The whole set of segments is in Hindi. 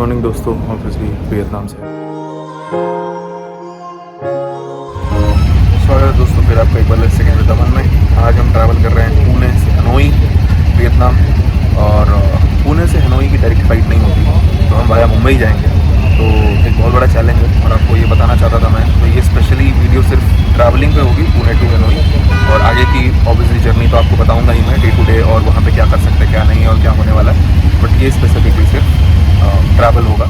मॉर्निंग दोस्तों, ऑब्वियसली वियतनाम से स्वागत है दोस्तों फिर आपका एक बार सेकेंड विद अमन में। आज हम ट्रैवल कर रहे हैं पुणे से हनोई वियतनाम। और पुणे से हनोई की डायरेक्ट फ़्लाइट नहीं होती, तो हम वाया मुंबई जाएंगे। तो एक बहुत बड़ा चैलेंज है और आपको ये बताना चाहता था मैं। तो ये स्पेशली वीडियो सिर्फ ट्रैवलिंग पे होगी, पुणे टू हनोई। और आगे की ऑब्वियसली जर्नी तो आपको बताऊंगा ही मैं, डे टू डे, और वहाँ पे क्या कर सकते हैं क्या नहीं और क्या होने वाला है। बट ये स्पेसिफिकली सिर्फ ट्रैवल होगा।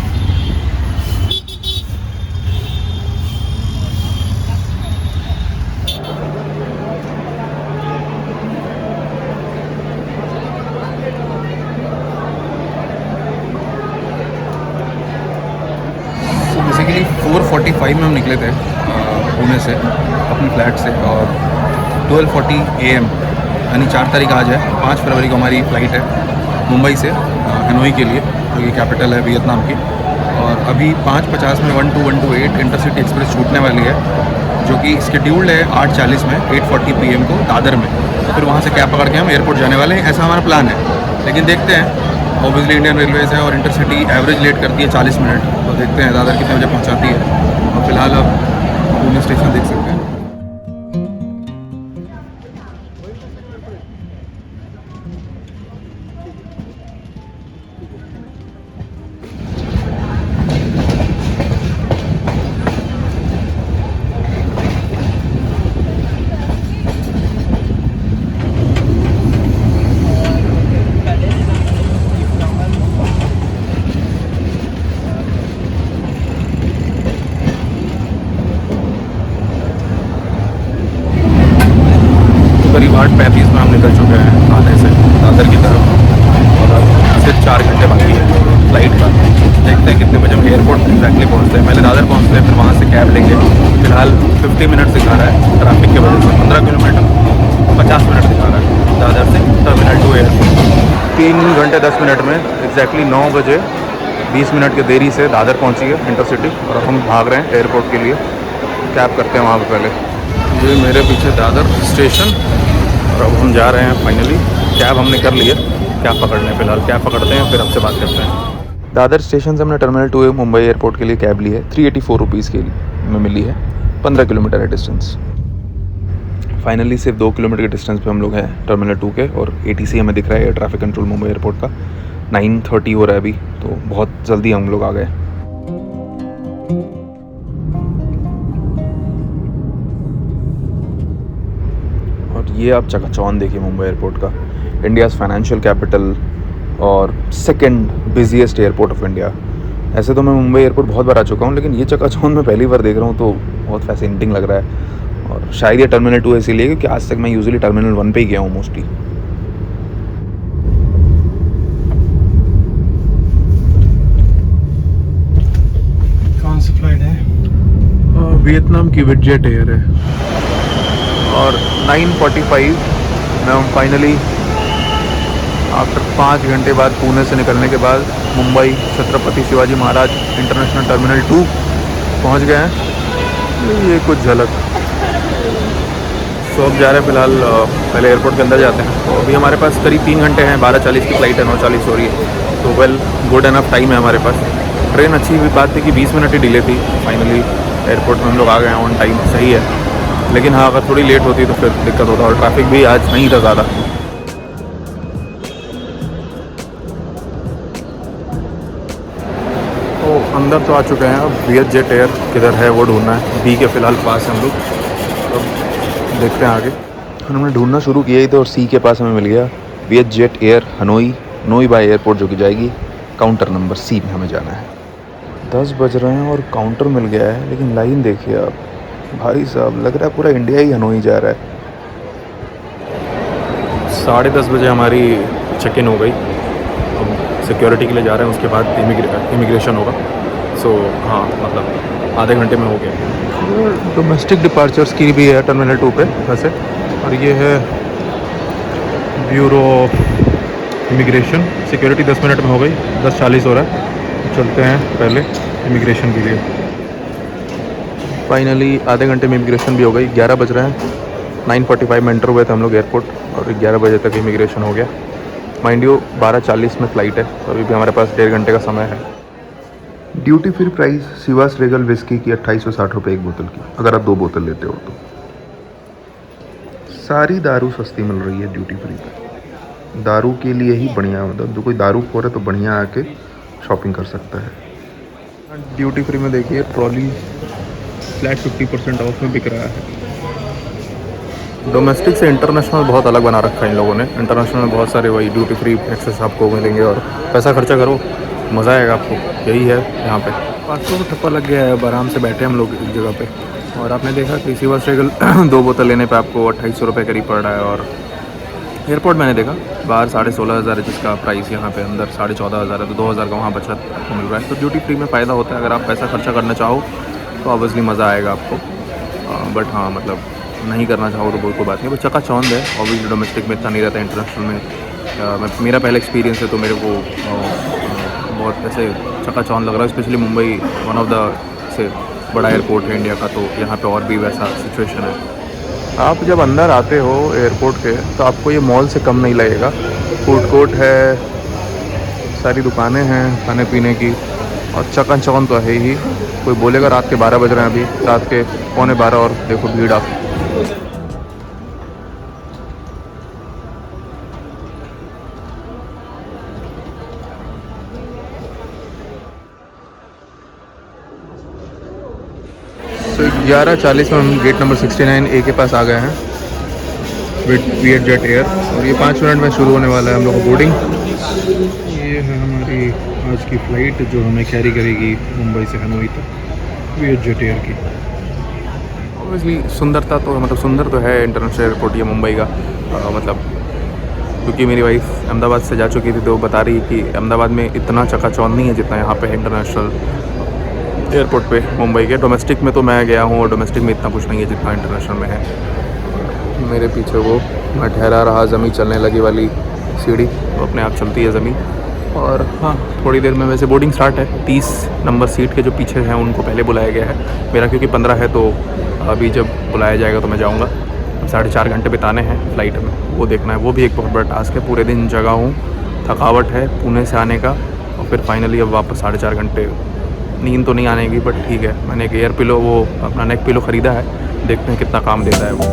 बेसिकली 4:45 में हम निकले थे पुणे से अपने फ्लैट से, और 12:40 AM यानी 4 तारीख आज है, 5 फरवरी को हमारी फ़्लाइट है मुंबई से हनोई के लिए, जो कि कैपिटल है वियतनाम की। और अभी 5:50 में 12128 इंटरसिटी एक्सप्रेस छूटने वाली है, जो कि स्केड्यूल्ड है 8:40 में 8:40 PM को दादर में। फिर वहाँ से कैब पकड़ के हम एयरपोर्ट जाने वाले हैं, ऐसा हमारा प्लान है। लेकिन देखते हैं, ऑब्वियसली इंडियन रेलवेज़ है और इंटरसिटी एवरेज लेट करती है 40 मिनट, तो देखते हैं दादर कितने बजे पहुंचाती है। और फिलहाल अब पुणे स्टेशन देख सकते हैं। करीब 8:35 में हम निकल चुके हैं आने से दादर की तरफ, और अब सिर्फ 4 घंटे बाकी है फ़्लाइट का। देखते हैं कितने बजे हम एयरपोर्ट एग्जैक्टली पहुँचते हैं। पहले दादर पहुँचते हैं, फिर वहाँ से कैब लेंगे। फिलहाल 50 मिनट दिखा रहा है ट्रैफिक की वजह से, 15 किलोमीटर 50 मिनट दिखा रहा है दादर से टर्मिनल टू एयरपोर्ट। 3 घंटे 10 मिनट में एग्जैक्टली 9 बजे 20 मिनट की देरी से दादर पहुँची है इंटरसिटी, और अब हम भाग रहे हैं एयरपोर्ट के लिए। कैब करते हैं वहाँ पर पहले। ये मेरे पीछे दादर स्टेशन, और अब हम जा रहे हैं फाइनली। कैब हमने कर ली है, कैब पकड़ने। फिलहाल कैब पकड़ते हैं, फिर आपसे बात करते हैं। दादर स्टेशन से हमने टर्मिनल 2 मुंबई एयरपोर्ट के लिए कैब ली है। 384 रुपीज़ के में मिली है, 15 किलोमीटर है डिस्टेंस। फाइनली सिर्फ 2 किलोमीटर के डिस्टेंस पे हम लोग हैं टर्मिनल 2 के, और ATC हमें दिख रहा है, air traffic control Mumbai airport का। 9:30 हो रहा है अभी, तो बहुत जल्दी हम लोग आ गए। ये आप चकाचौंध देखिए मुंबई एयरपोर्ट का, इंडियाज़ फाइनेंशियल कैपिटल और second busiest airport of India. ऐसे तो मैं मुंबई एयरपोर्ट बहुत बार आ चुका हूँ, लेकिन ये चकाचौंध मैं पहली बार देख रहा हूँ, तो बहुत फैसिनेटिंग लग रहा है। और शायद ये टर्मिनल 2 इसीलिए क्योंकि आज तक मैं यूजुअली टर्मिनल 1 पे ही गया हूँ मोस्टली। कौन सी फ्लाइट है? वियतनाम की विडजेट एयर है। और 9:45 में हम फाइनली आफ्टर 5 घंटे बाद पुणे से निकलने के बाद मुंबई छत्रपति शिवाजी महाराज इंटरनेशनल टर्मिनल 2 पहुंच गए हैं। ये कुछ झलक। तो अब जा रहे हैं फिलहाल, पहले एयरपोर्ट के अंदर जाते हैं। तो अभी हमारे पास करीब 3 घंटे हैं, 12:40 की फ़्लाइट है, 9:40 हो रही है, तो वेल गुड एनफ टाइम है हमारे पास। ट्रेन अच्छी हुई बात थी कि 20 मिनट ही डिले थी। फाइनली एयरपोर्ट में हम लोग आ गए हैं ऑन टाइम, सही है। लेकिन हाँ, अगर थोड़ी लेट होती तो फिर दिक्कत होता, और ट्रैफिक भी आज नहीं था ज़्यादा। तो अंदर तो आ चुके हैं, अब वियतजेट एयर किधर है वो ढूंढना है। बी के फ़िलहाल पास हम लोग, अब देखते हैं आगे। हमने ढूंढना शुरू किया ही तो, और सी के पास हमें मिल गया VietJet air Hanoi by airport, जो कि जाएगी काउंटर नंबर C में हमें जाना है। 10 बज रहे हैं और काउंटर मिल गया है, लेकिन लाइन देखिए आप भाई साहब, लग रहा है पूरा इंडिया ही हनोई जा रहा है। 10:30 बजे हमारी चेक इन हो गई। अब सिक्योरिटी के लिए जा रहे हैं, उसके बाद इमिग्रेशन होगा। सो हाँ, मतलब आधे घंटे में हो गया। डोमेस्टिक डिपार्चर्स की भी है टर्मिनल 2 पे वैसे, और ये है ब्यूरो इमिग्रेशन। सिक्योरिटी 10 मिनट में हो गई, 10:40 हो रहा है। चलते हैं पहले इमिग्रेशन के लिए। फाइनली आधे घंटे में इमिग्रेशन भी हो गई। 11 बज रहे हैं, 9:45 में एंटर हुए थे हम लोग एयरपोर्ट, और 11 बजे तक इमिग्रेशन हो गया। माइंड यू 12:40 में फ़्लाइट है, तो अभी भी हमारे पास 1.5 घंटे का समय है। Duty free price सिवास regal whisky की 2860 रुपये एक बोतल की, अगर आप 2 बोतल लेते हो तो। सारी दारू सस्ती मिल रही है ड्यूटी फ्री पे। दारू के लिए ही बढ़िया, मतलब जो कोई दारू खोर है तो बढ़िया आके शॉपिंग कर सकता है। ड्यूटी फ्री में देखिए ट्रॉली फ्लैट 50% ऑफ में बिक रहा है। डोमेस्टिक से इंटरनेशनल बहुत अलग बना रखा है इन लोगों ने। इंटरनेशनल में बहुत सारे वही ड्यूटी फ्री एक्सेस आपको मिलेंगे और पैसा खर्चा करो, मज़ा आएगा आपको। यही है यहाँ पे। पाँच को ठप्पा लग गया है, अब आराम से बैठे हम लोग एक जगह पे। और आपने देखा कि सिवास रेगल 2 बोतल लेने पे आपको 2800 रुपये करीब पड़ रहा है। और एयरपोर्ट मैंने देखा बाहर 16,500 है जिसका प्राइस, यहाँ पे अंदर 14,500 है, तो 2,000 का वहाँ बचत आपको मिल रहा है। तो ड्यूटी फ्री में फ़ायदा होता है। अगर आप पैसा खर्चा करना चाहो तो ऑब्वियसली मज़ा आएगा आपको। बट हाँ, मतलब नहीं करना चाहो तो कोई बात नहीं। बट चकाचौंध है ऑब्वियसली, डोमेस्टिक में इतना नहीं रहता, इंटरनेशनल में। मेरा पहला एक्सपीरियंस है तो मेरे को बहुत ऐसे चकाचौंध लग रहा है। Specially Mumbai one of the से बड़ा एयरपोर्ट है इंडिया का, तो यहाँ पे और भी वैसा सिचुएशन है। आप जब अंदर आते हो एयरपोर्ट के तो आपको ये मॉल से कम नहीं लगेगा। फूड कोर्ट है, सारी दुकानें हैं खाने पीने की, और चकाचौंध तो है ही। कोई बोलेगा रात के 12 बज रहे हैं, अभी रात के 11:15 और देखो भीड़ आप। तो 11:40 में हम गेट नंबर 69A के पास आ गए हैं विद वियतजेट एयर, और ये 5 मिनट में शुरू होने वाला है हम लोग का बोर्डिंग। ये है हमारी आज की फ़्लाइट जो हमें कैरी करेगी मुंबई से हनोई तक, वियतजेट एयर की। ऑब्वियसली सुंदरता तो मतलब सुंदर तो है इंटरनेशनल एयरपोर्ट ये मुंबई का। मतलब क्योंकि मेरी वाइफ अहमदाबाद से जा चुकी थी तो वो बता रही कि अहमदाबाद में इतना चकाचौंध नहीं है जितना यहाँ पे है इंटरनेशनल एयरपोर्ट पे मुंबई के। डोमेस्टिक में तो मैं गया हूँ और डोमेस्टिक में इतना कुछ नहीं है जितना इंटरनेशनल में है। मेरे पीछे वो मैं ठहरा रहा, ज़मीन चलने लगी वाली सीढ़ी, तो अपने आप चलती है ज़मीन। और हाँ, थोड़ी देर में वैसे बोर्डिंग स्टार्ट है। 30 नंबर सीट के जो पीछे हैं उनको पहले बुलाया गया है। मेरा क्योंकि 15 है तो अभी जब बुलाया जाएगा तो मैं जाऊँगा। 4.5 घंटे बिताने हैं फ़्लाइट में, वो देखना है। वो भी एक बहुत बड़ा टास्क है। पूरे दिन जगा हूँ, थकावट है पुणे से आने का, और फिर फाइनली अब वापस 4.5 घंटे। नींद तो नहीं आने की, बट ठीक है। मैंने एक एयर पिलो, वो अपना नेक पिलो ख़रीदा है, देखते हैं कितना काम देता है वो।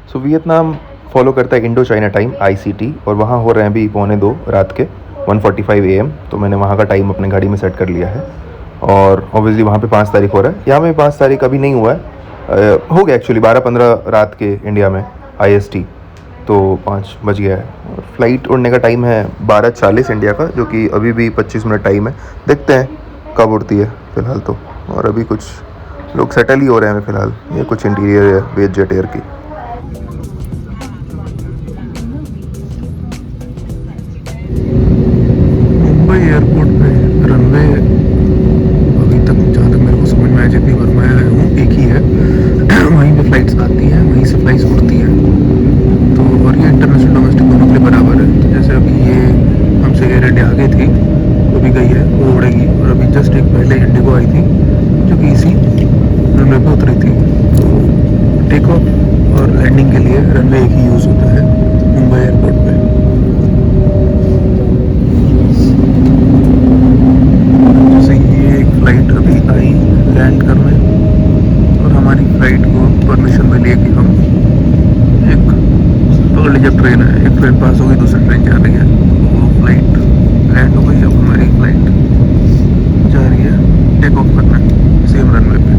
सो वियतनाम फॉलो करता है इंडो चाइना टाइम ICT, और वहाँ हो रहे हैं अभी 1:45 रात के 1:45 AM। तो मैंने वहाँ का टाइम अपने गाड़ी में सेट कर लिया है। और ऑब्वियसली वहाँ पे 5 तारीख हो रहा है, यहाँ में 5 तारीख अभी नहीं हुआ है। हो गया एक्चुअली 12:15 रात के इंडिया में IST, तो 5 बज गया है। और फ्लाइट उड़ने का टाइम है 12:40 इंडिया का, जो कि अभी भी 25 मिनट टाइम है। देखते हैं कब उड़ती है फ़िलहाल तो। और अभी कुछ लोग सेटल ही हो रहे हैं फ़िलहाल। ये कुछ इंटीरियर है वियतजेट एयर की। मुंबई एयरपोर्ट पे रनवे अभी तक जहाँ तक मेरे को समझ में आया, जितनी बार मैं आया हूँ एक ही है। वहीं पे फ्लाइट्स आती हैं, वहीं से फ्लाइट्स उड़ती हैं। तो और ये इंटरनेशनल डोमेस्टिक दोनों के लिए बराबर है। तो जैसे अभी ये हमसे एयर इंडिया आगे थी, तो अभी गई है, वो उड़ेगी। और अभी जस्ट एक पहले इंडिगो आई थी जो कि इसी रनवे पे उतरी थी। तो टेक ऑफ और लैंडिंग के लिए रनवे एक ही यूज़ होता है मुंबई एयरपोर्ट पे। जैसे ये एक फ़्लाइट अभी आई लैंड करने, और हमारी फ़्लाइट को परमिशन मिली है कि हम एक पकड़ लीजिए, ट्रेन है, एक ट्रेन पास हो गई, दूसरी ट्रेन जा रही है, तो वो फ़्लाइट लैंड हो गई। अब हमारी फ़्लाइट जा रही है टेक ऑफ करने सेम रनवे पे।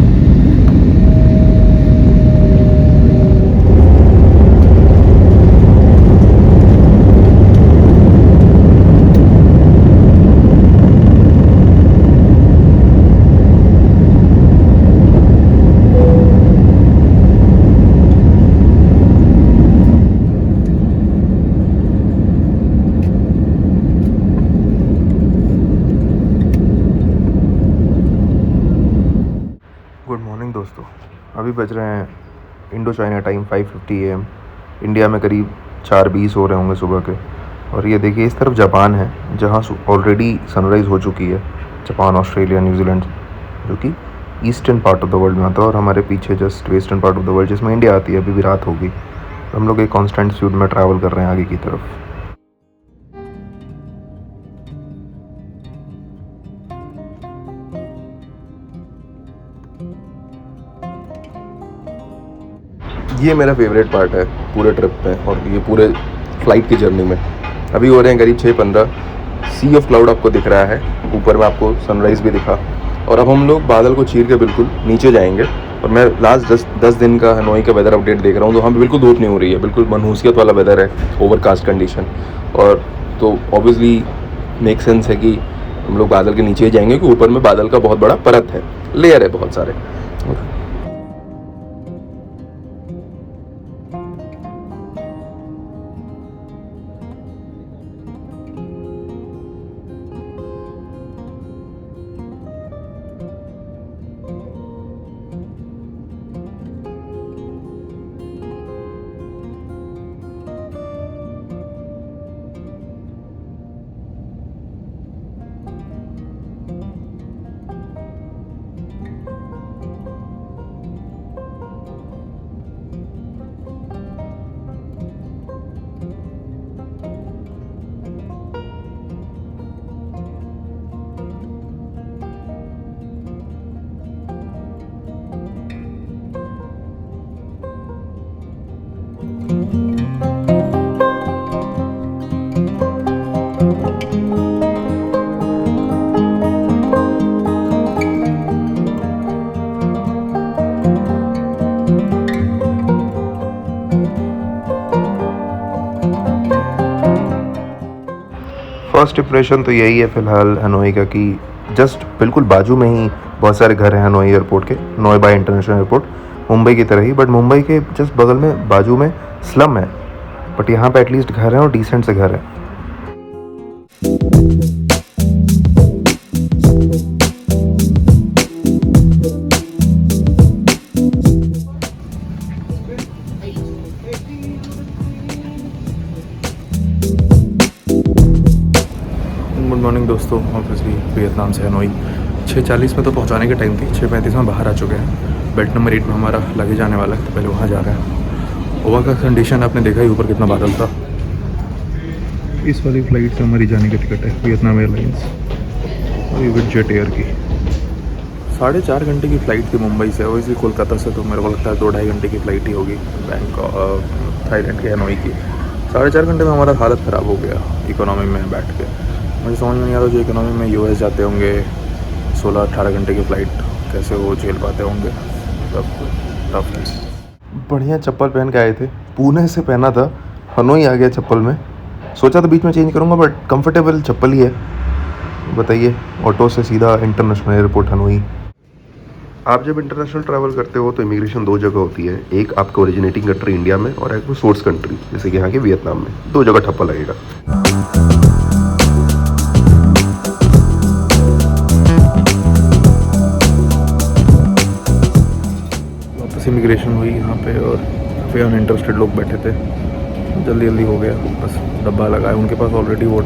गुड मॉर्निंग दोस्तों, अभी बज रहे हैं Indo China time 5:50 AM। India में करीब 4:20 हो रहे होंगे सुबह के। और ये देखिए इस तरफ जापान है जहाँ ऑलरेडी सनराइज़ हो चुकी है। जापान, ऑस्ट्रेलिया, न्यूजीलैंड, जो कि eastern part of the world में आता है, और हमारे पीछे just western part of the world जिसमें इंडिया आती है। अभी भी रात होगी, तो हम लोग एक कांस्टेंट स्पीड में ट्रैवल कर रहे हैं आगे की तरफ। ये मेरा फेवरेट पार्ट है पूरे ट्रिप में और ये पूरे फ्लाइट की जर्नी में। अभी हो रहे हैं करीब 6:15। सी ऑफ क्लाउड आपको दिख रहा है, ऊपर में आपको सनराइज़ भी दिखा, और अब हम लोग बादल को चीर के बिल्कुल नीचे जाएंगे। और मैं लास्ट 10 दिन का हनोई का वेदर अपडेट देख रहा हूँ, तो वहाँ पे बिल्कुल धूप नहीं हो रही है, बिल्कुल मनहूसियत वाला वेदर है, ओवरकास्ट कंडीशन। और तो ऑब्वियसली मेक सेंस है कि हम लोग बादल के नीचे ही जाएंगे, क्योंकि ऊपर में बादल का बहुत बड़ा परत है, लेयर है बहुत सारे। फर्स्ट इंप्रेशन तो यही है फ़िलहाल हनोई का कि जस्ट बिल्कुल बाजू में ही बहुत सारे घर हैं हनोई एयरपोर्ट के, नोए बाय इंटरनेशनल एयरपोर्ट, मुंबई की तरह ही। बट मुंबई के जस्ट बगल में बाजू में स्लम है, बट यहाँ पे एटलीस्ट घर हैं और डिसेंट से घर हैं। गुड मॉर्निंग दोस्तों, ऑब्वियसली वियतनाम से हनोई 6:40 में तो पहुंचाने के टाइम थी, 6:35 में बाहर आ चुके हैं। बेल्ट नंबर 8 में हमारा लगेज आने वाला है, तो पहले वहाँ जा रहे हैं। ओवा का कंडीशन आपने देखा ही, ऊपर कितना बादल था। इस वाली फ़्लाइट से हमारी जाने की टिकट है वियतनाम एयरलाइंस, और ये जेट एयर की 4.5 घंटे की फ़्लाइट थी मुंबई से। वैसे कोलकाता से तो मेरे को लगता है 2-2.5 घंटे की फ़्लाइट ही होगी, बैंकॉक थाईलैंड के हनोई की। 4.5 घंटे में हमारा हालत ख़राब हो गया इकोनॉमी में बैठ के। मुझे समझ में नहीं आता जो इकोनॉमी में यूएस जाते होंगे 16-18 घंटे की फ़्लाइट कैसे वो झेल पाते होंगे, तब टफ है। बढ़िया चप्पल पहन के आए थे, पुणे से पहना था, हनोई आ गया चप्पल में। सोचा था बीच में चेंज करूँगा, बट कंफर्टेबल चप्पल ही है। बताइए, ऑटो से सीधा इंटरनेशनल एयरपोर्ट हनोई। आप जब इंटरनेशनल ट्रैवल करते हो तो इमिग्रेशन 2 जगह होती है, एक आपका ओरिजिनेटिंग कंट्री इंडिया में और एक सोर्स कंट्री जैसे कि यहाँ के वियतनाम में। 2 जगह ठप्पा लगेगा। वापस इमिग्रेशन हुई यहाँ पे, और काफ़ी अनइंटरेस्टेड लोग बैठे थे, जल्दी हो गया, बस डब्बा लगाया। उनके पास ऑलरेडी वो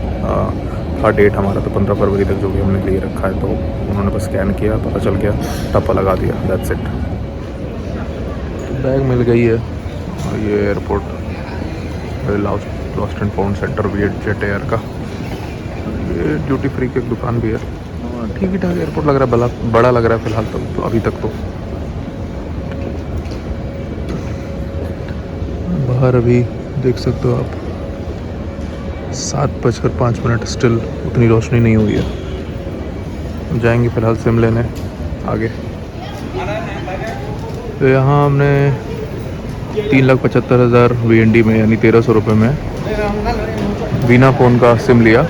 था डेट हमारा, तो 15 फरवरी तक जो भी हमने ले रखा है, तो उन्होंने बस स्कैन किया, पता चल गया, टप्पा लगा दिया, दैट्स इट। बैग मिल गई है, और ये airport lost and found centre jet air का। ये ड्यूटी फ्री की एक दुकान भी है, ठीक ही ठाक एयरपोर्ट लग रहा है, बड़ा लग रहा है फ़िलहाल तो अभी तक। तो बाहर अभी देख सकते हो आप 7:05 स्टिल उतनी रोशनी नहीं हुई है। जाएंगे फ़िलहाल सिम लेने आगे। तो यहाँ हमने 3,75,000 VND में, यानी 1,300 रुपये में बिना फ़ोन का सिम लिया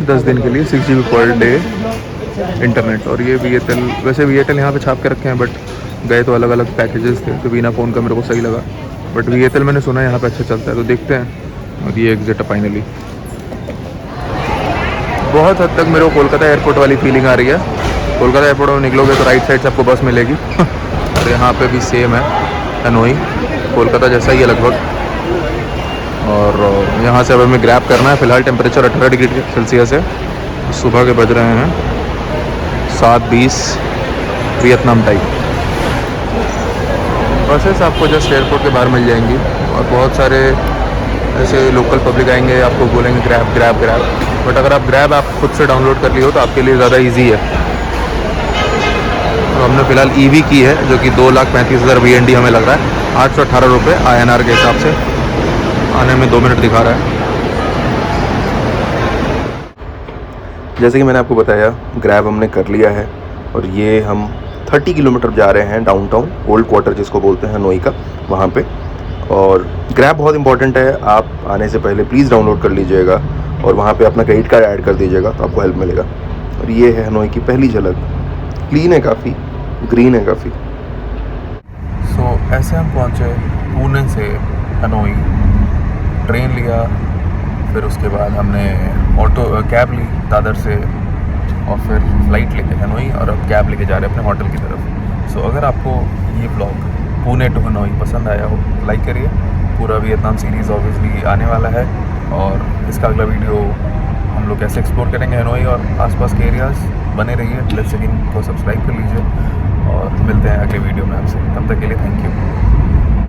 10 दिन के लिए, 6 GB पर डे इंटरनेट। और ये VATL, वैसे VATL यहाँ पे छाप के रखे हैं, बट गए तो अलग अलग पैकेजेस थे, तो बिना फ़ोन का मेरे को सही लगा। बट VATL मैंने सुना है यहाँ पे अच्छा चलता है, तो देखते हैं। और ये एग्जिट है फाइनली। बहुत हद तक मेरे को कोलकाता एयरपोर्ट वाली फीलिंग आ रही है। कोलकाता एयरपोर्ट में निकलोगे तो राइट साइड से आपको बस मिलेगी और यहाँ पे भी सेम है, हनोई कोलकाता जैसा ही है लगभग। और यहाँ से अब हमें ग्रैब करना है। फ़िलहाल टेम्परेचर 18 डिग्री सेल्सियस है। सुबह के बज रहे हैं 7:20 वियतनाम टाइम। बसेस आपको जस्ट एयरपोर्ट के बाहर मिल जाएंगी और बहुत सारे ऐसे लोकल पब्लिक आएंगे, आपको बोलेंगे ग्रैब ग्रैब ग्रैब। बट अगर आप ग्रैब आप खुद से डाउनलोड कर लिए हो तो आपके लिए ज़्यादा इजी है। तो हमने फ़िलहाल ईवी की है जो कि 2,35,000 VND हमें लग रहा है, 818 रुपये INR के हिसाब से। आने में 2 मिनट दिखा रहा है। जैसे कि मैंने आपको बताया, ग्रैब हमने कर लिया है और ये हम 30 किलोमीटर जा रहे हैं डाउनटाउन ओल्ड क्वार्टर जिसको बोलते हैं हनोई का, वहाँ पे। और ग्रैब बहुत इंपॉर्टेंट है, आप आने से पहले प्लीज़ डाउनलोड कर लीजिएगा और वहाँ पे अपना क्रेडिट कार्ड ऐड कर दीजिएगा तो आपको हेल्प मिलेगा। और ये है हनोई की पहली झलक। क्लीन है काफ़ी, ग्रीन है काफ़ी। सो ऐसे हम पहुँचे पुणे से हनोई, ट्रेन लिया, फिर उसके बाद हमने कैब ली दादर से और फिर फ़्लाइट लेके हनोई, और अब कैब लेके जा रहे हैं अपने होटल की तरफ। सो अगर आपको ये ब्लॉग पुणे टू हनोई पसंद आया हो लाइक करिए। पूरा वियतनाम सीरीज़ ऑब्वियसली आने वाला है और इसका अगला वीडियो हम लोग कैसे एक्सप्लोर करेंगे हनोई और आसपास के एरियाज़। बने रहिए, प्लस सेकंड को सब्सक्राइब कर लीजिए और मिलते हैं अगले वीडियो में आपसे। तब तक के लिए थैंक यू।